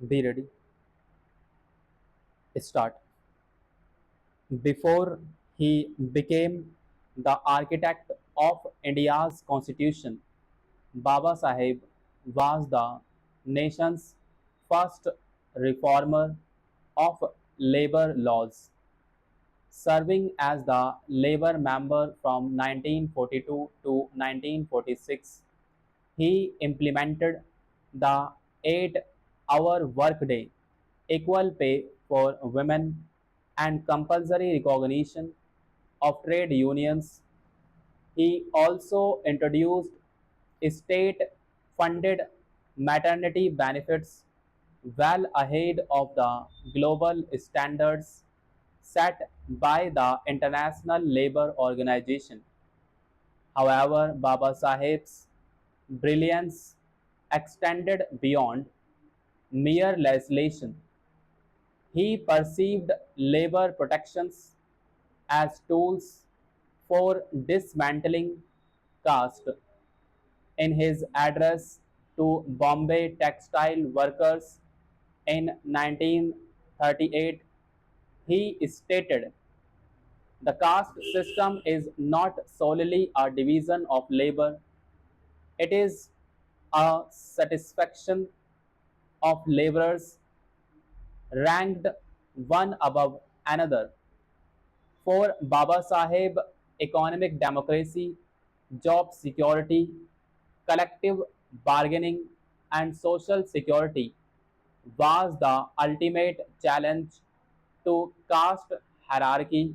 Be ready. Start. Before he became the architect of India's constitution, Baba Saheb was the nation's first reformer of labor laws, serving as the labor member from 1942 to 1946. He implemented the 8-hour workday, equal pay for women, and compulsory recognition of trade unions. He also introduced state funded maternity benefits well ahead of the global standards set by the International Labour Organization. However, Baba Saheb's brilliance extended beyond mere legislation. He perceived labor protections as tools for dismantling caste. In his address to Bombay textile workers in 1938, he stated, "The caste system is not solely a division of labor, it is a satisfaction of laborers ranked one above another." For Baba Saheb, economic democracy, job security, collective bargaining, and social security was the ultimate challenge to caste hierarchy.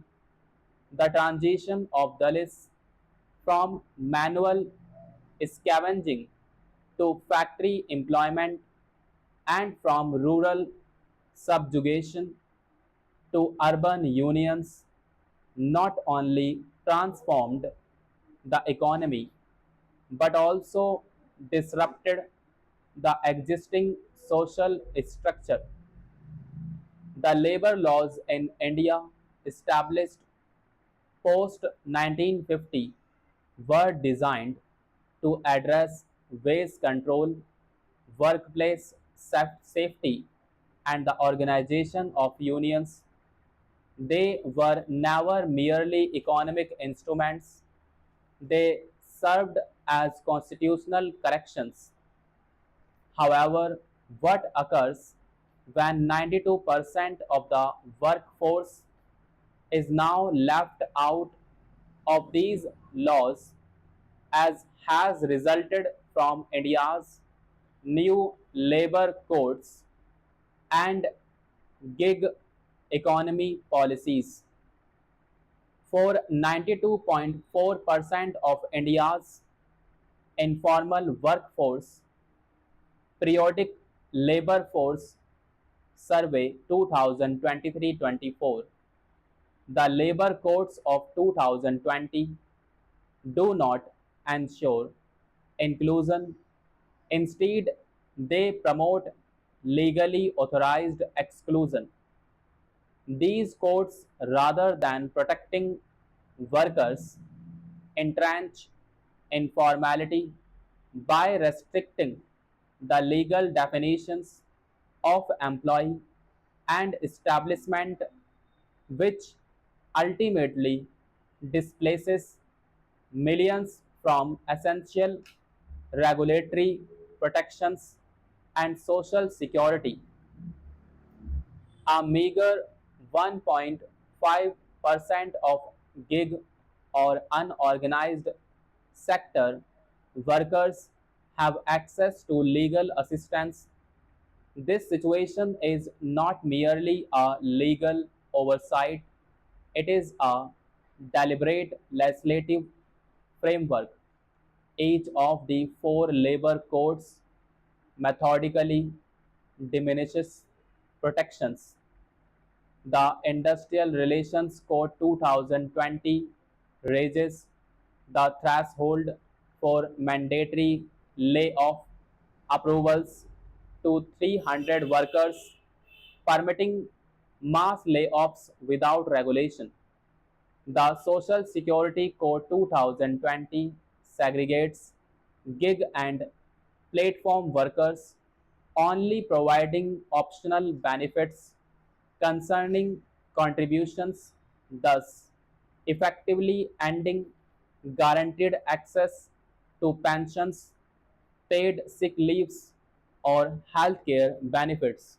The transition of Dalits from manual scavenging to factory employment and from rural subjugation to urban unions not only transformed the economy but also disrupted the existing social structure. The labor laws in India established post 1950 were designed to address waste control, workplace safety, and the organization of unions. They were never merely economic instruments, they served as constitutional corrections. However, what occurs when 92% of the workforce is now left out of these laws, as has resulted from India's new labor codes and gig economy policies? For 92.4% of India's informal workforce, periodic labor force survey 2023-24, the labor codes of 2020 do not ensure inclusion. Instead, they promote legally authorized exclusion. These codes, rather than protecting workers, entrench informality by restricting the legal definitions of employee and establishment, which ultimately displaces millions from essential regulatory protections and social security. A meager 1.5% of gig or unorganized sector workers have access to legal assistance. This situation is not merely a legal oversight, it is a deliberate legislative framework. Each of the four labor codes methodically diminishes protections. The Industrial Relations Code 2020 raises the threshold for mandatory layoff approvals to 300 workers, permitting mass layoffs without regulation. The Social Security Code 2020 segregates gig and platform workers, only providing optional benefits concerning contributions, thus effectively ending guaranteed access to pensions, paid sick leaves, or healthcare benefits.